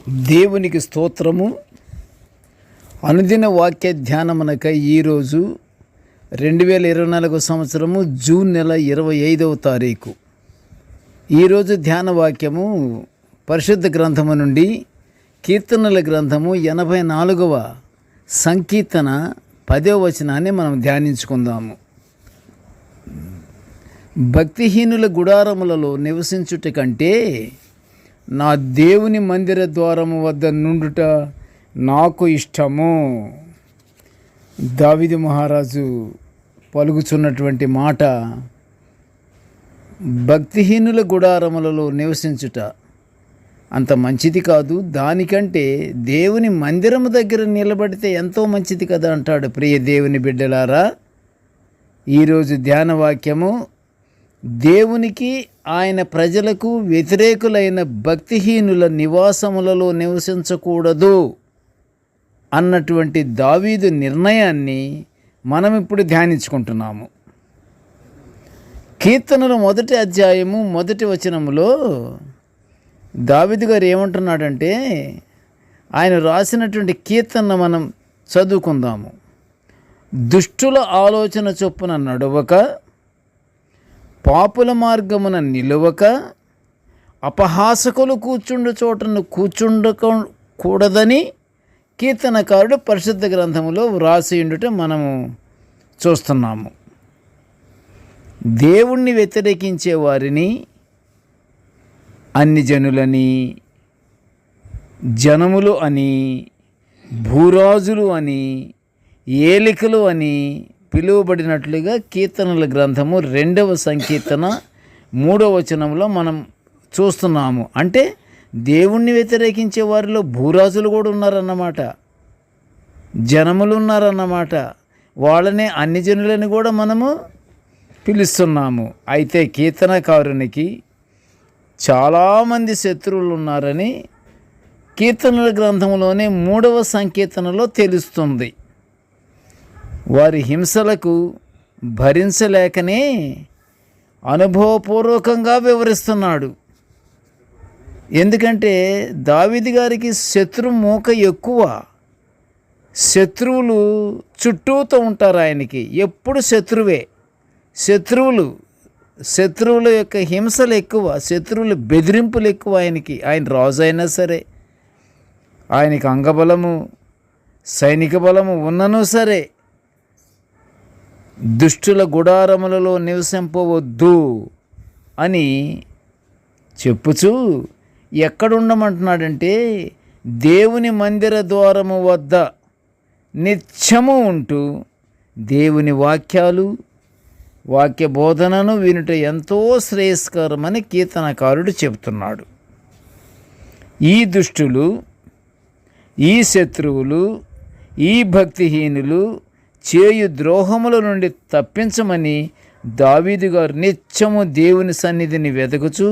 దేవునికి స్తోత్రము. అనుదిన వాక్య ధ్యానమునకై ఈరోజు 2024 సంవత్సరము జూన్ నెల 25వ తారీఖు. ఈరోజు ధ్యాన వాక్యము పరిశుద్ధ గ్రంథము నుండి కీర్తనల గ్రంథము 84వ సంకీర్తన 10వ వచనాన్ని మనం ధ్యానించుకుందాము. భక్తిహీనుల గుడారములలో నివసించుట కంటే నా దేవుని మందిర ద్వారము వద్ద నుండుట నాకు ఇష్టము. దావీదు మహారాజు పలుకుచున్నటువంటి మాట, భక్తిహీనుల గుడారములలో నివసించుట అంత మంచిది కాదు, దానికంటే దేవుని మందిరము దగ్గర నిలబడితే ఎంతో మంచిది కదా అంటాడు. ప్రియ దేవుని బిడ్డలారా, ఈరోజు ధ్యాన వాక్యము, దేవునికి ఆయన ప్రజలకు వ్యతిరేకులైన భక్తిహీనుల నివాసములలో నివసించకూడదు అన్నటువంటి దావీదు నిర్ణయాన్ని మనం ఇప్పుడు ధ్యానించుకుంటున్నాము. కీర్తనలు 1వ అధ్యాయము 1వ వచనములో దావీదు గారు ఏమంటున్నాడంటే, ఆయన రాసినటువంటి కీర్తన మనం చదువుకుందాము. దుష్టుల ఆలోచన చొప్పున నడవక, పాపుల మార్గమున నిలువక, అపహాసకులు కూర్చుండు చోటను కూర్చుండకూడదని కీర్తనకారుడు పరిశుద్ధ గ్రంథములో వ్రాసి ఉండుట మనము చూస్తున్నాము. దేవుణ్ణి వ్యతిరేకించే వారిని అన్ని జనులని, జనములు అని, భూరాజులు అని, ఏలికలు అని పిలువబడినట్లుగా కీర్తనల గ్రంథము 2వ సంకీర్తన 3వ వచనంలో మనం చూస్తున్నాము. అంటే దేవుణ్ణి వ్యతిరేకించే వారిలో భూరాజులు కూడా ఉన్నారన్నమాట, జనములు ఉన్నారన్నమాట. వాళ్ళనే అన్ని జనులని కూడా మనము పిలుస్తున్నాము. అయితే కీర్తనకారునికి చాలామంది శత్రువులు ఉన్నారని కీర్తనల గ్రంథంలోనే 3వ సంకీర్తనలో తెలుస్తుంది. వారి హింసలకు భరించలేకనే అనుభవపూర్వకంగా వివరిస్తున్నాడు. ఎందుకంటే దావీదు గారికి శత్రుమూక ఎక్కువ, శత్రువులు చుట్టూతో ఉంటారు ఆయనకి, ఎప్పుడు శత్రువే. శత్రువుల యొక్క హింసలు ఎక్కువ, శత్రువుల బెదిరింపులు ఎక్కువ ఆయనకి. ఆయన రాజు అయినా సరే, ఆయనకి అంగబలము, సైనిక బలము ఉన్ననూ సరే, దుష్టుల గుడారములలో నివసింపవద్దు అని చెప్పుచూ ఎక్కడుండమంటున్నాడంటే, దేవుని మందిర ద్వారము వద్ద నిత్యము ఉంటూ దేవుని వాక్యాలు, వాక్య బోధనను వినుట ఎంతో శ్రేయస్కరమని కీర్తనకారుడు చెబుతున్నాడు. ఈ దుష్టులు, ఈ శత్రువులు, ఈ భక్తిహీనులు చేయు ద్రోహముల నుండి తప్పించమని దావీదు గారు నిత్యము దేవుని సన్నిధిని వెతుకుచూ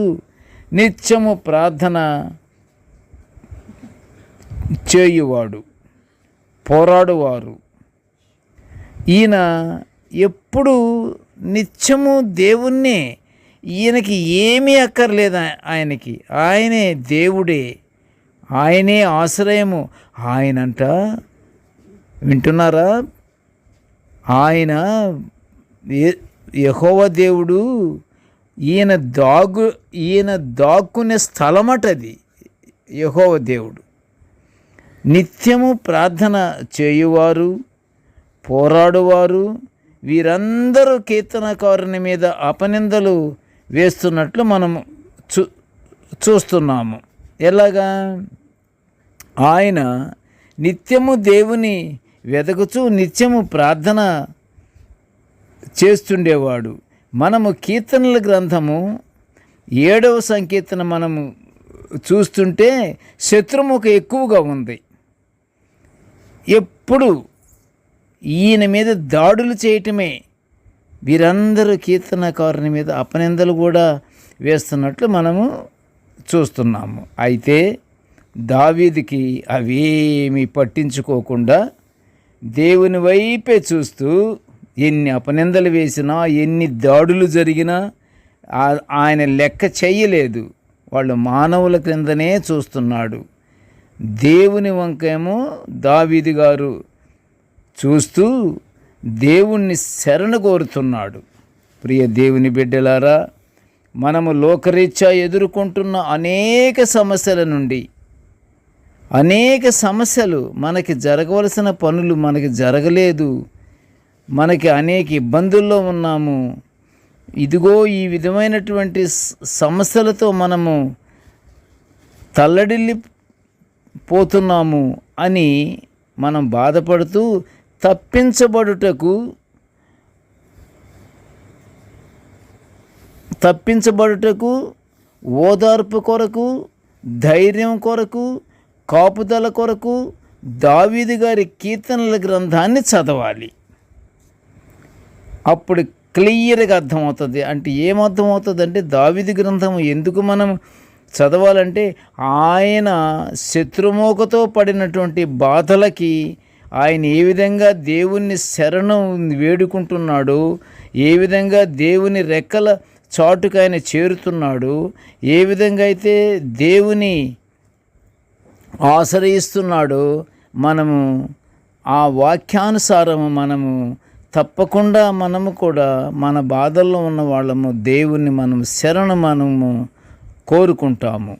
నిత్యము ప్రార్థన చేయువాడు, పోరాడువారు. ఈయన ఎప్పుడు నిత్యము దేవుణ్ణే, ఈయనకి ఏమీ అక్కర్లేదు ఆయనకి, ఆయనే దేవుడే, ఆయనే ఆశ్రయము. ఆయనంట, వింటున్నారా, ఆయన యెహోవా దేవుడు, ఈయన దాక్కునే స్థలమటది యెహోవా దేవుడు. నిత్యము ప్రార్థన చేయువారు, పోరాడువారు, వీరందరూ కీర్తనకారుని మీద అపనిందలు వేస్తున్నట్లు మనము చూస్తున్నాము. ఎలాగా? ఆయన నిత్యము దేవుని వెతకుచూ నిత్యము ప్రార్థన చేస్తుండేవాడు. మనము కీర్తనల గ్రంథము 7వ సంకీర్తన మనము చూస్తుంటే శత్రుముఖ ఎక్కువగా ఉంది. ఎప్పుడు ఈయన మీద దాడులు చేయటమే. వీరందరూ కీర్తనకారుని మీద అపనిందలు కూడా వేస్తున్నట్లు మనము చూస్తున్నాము. అయితే దావీదుకి అవేమీ పట్టించుకోకుండా దేవుని వైపే చూస్తూ ఎన్ని అపనిందలు వేసినా, ఎన్ని దాడులు జరిగినా ఆయన లెక్క చెయ్యలేదు. వాళ్ళు మానవుల క్రిందనే చూస్తున్నాడు. దేవుని వంకేమో దావీదు గారు చూస్తూ దేవుణ్ణి శరణు కోరుతున్నాడు. ప్రియ దేవుని బిడ్డలారా, మనము లోకరీత్యా ఎదుర్కొంటున్న అనేక సమస్యల నుండి, అనేక సమస్యలు, మనకి జరగవలసిన పనులు మనకి జరగలేదు, మనకి అనేక ఇబ్బందుల్లో ఉన్నాము, ఇదిగో ఈ విధమైనటువంటి సమస్యలతో మనము తల్లడిల్లి పోతున్నాము అని మనం బాధపడుతూ తప్పించబడుటకు ఓదార్పు కొరకు, ధైర్యం కొరకు, కాపుదల కొరకు దావీదు గారి కీర్తనల గ్రంథాన్ని చదవాలి. అప్పుడు క్లియర్గా అర్థమవుతుంది. అంటే ఏమర్థమవుతుంది అంటే, దావీదు గ్రంథం ఎందుకు మనం చదవాలంటే, ఆయన శత్రుమోకతో పడినటువంటి బాధలకి ఆయన ఏ విధంగా దేవుణ్ణి శరణు వేడుకుంటున్నాడు, ఏ విధంగా దేవుని రెక్కల చాటుకు ఆయన చేరుతున్నాడు, ఏ విధంగా అయితే దేవుని ఆశ్రయిస్తున్నాడో, మనము ఆ వాక్యానుసారము మనము తప్పకుండా మనము కూడా మన బాధల్లో ఉన్న వాళ్ళము దేవుణ్ణి మనము కోరుకుంటాము.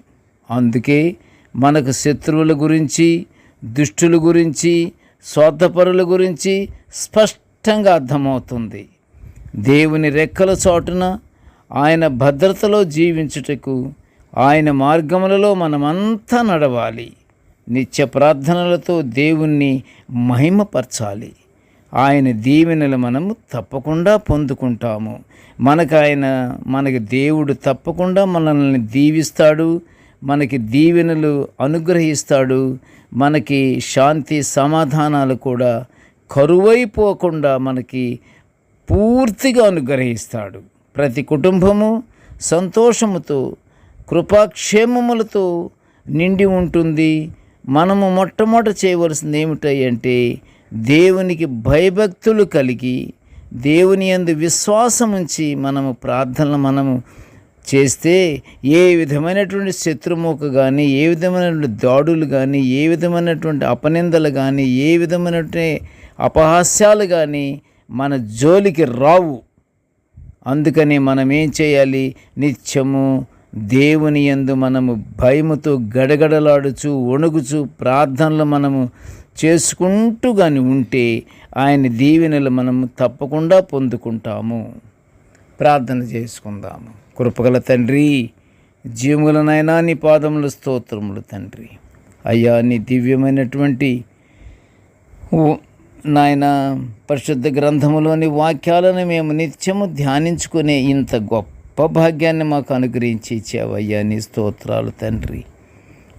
అందుకే మనకు శత్రువుల గురించి, దుష్టుల గురించి, స్వార్థపరుల గురించి స్పష్టంగా అర్థమవుతుంది. దేవుని రెక్కల చాటున ఆయన భద్రతలో జీవించుటకు ఆయన మార్గములలో మనమంతా నడవాలి. నిత్య ప్రార్థనలతో దేవుణ్ణి మహిమపరచాలి. ఆయన దీవెనలు మనము తప్పకుండా పొందుకుంటాము. మనకి దేవుడు తప్పకుండా మనల్ని దీవిస్తాడు, మనకి దీవెనలు అనుగ్రహిస్తాడు, మనకి శాంతి సమాధానాలు కూడా కరువైపోకుండా మనకి పూర్తిగా అనుగ్రహిస్తాడు. ప్రతి కుటుంబము సంతోషముతో, కృపాక్షేమములతో నిండి ఉంటుంది. మనము మొట్టమొదట చేయవలసింది ఏమిటంటే, దేవునికి భయభక్తులు కలిగి, దేవుని యందు విశ్వాసం ఉంచి మనము ప్రార్థనలు చేస్తే ఏ విధమైనటువంటి శత్రుమోక కానీ, ఏ విధమైనటువంటి దాడులు కానీ, ఏ విధమైనటువంటి అపనిందలు కానీ, ఏ విధమైనటువంటి అపహాస్యాలు కానీ మన జోలికి రావు. అందుకని మనం ఏం చేయాలి? నిత్యము దేవుని యందు మనము భయముతో గడగడలాడుచు, వణుకుచు ప్రార్థనలు మనము చేసుకుంటూ కానీ ఉంటే ఆయన దీవెనలు మనము తప్పకుండా పొందుకుంటాము. ప్రార్థన చేసుకుందాము. కృపగల తండ్రి, జీవముల నాయనా, నీ పాదముల స్తోత్రములు తండ్రి. అయ్యా, నీ దివ్యమైనటువంటి నాయన పరిశుద్ధ గ్రంథములోని వాక్యాలను మేము నిత్యము ధ్యానించుకునే ఇంత గొప్ప భాగ్యాన్ని మాకు అనుగ్రహించి ఇచ్చావయ్యా. నీ స్తోత్రాలు తండ్రి.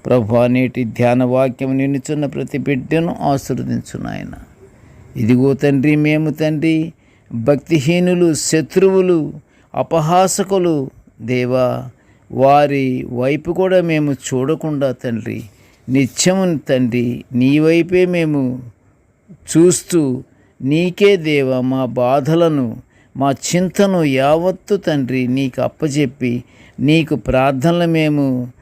ప్రభువా, నేటి ధ్యాన వాక్యం నిన్నుచున్న ప్రతి బిడ్డను ఆశీర్వదించు నాయన. ఇదిగో తండ్రి, మేము తండ్రి భక్తిహీనులు, శత్రువులు, అపహాసకులు దేవా, వారి వైపు కూడా మేము చూడకుండా తండ్రి, నిత్యము తండ్రి నీ వైపే మేము చూస్తూ, నీకే దేవా మా బాధలను, మా చింతను యావత్తు తండ్రి నీకు అప్పచెప్పి, నీకు ప్రార్థనలు మేము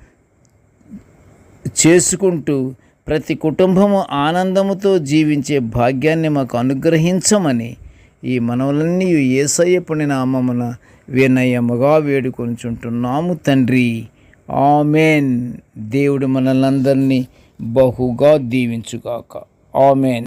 చేసుకుంటూ ప్రతి కుటుంబము ఆనందముతో జీవించే భాగ్యాన్ని మాకు అనుగ్రహించమని ఈ మనవులన్నీ యేసయ్య పుణ్య నామమున వినయముగా వేడుకొనుచుంటున్నాము తండ్రి. ఆమెన్. దేవుడు మనల్నందరినీ బహుగా దీవించుగాక. ఆమెన్.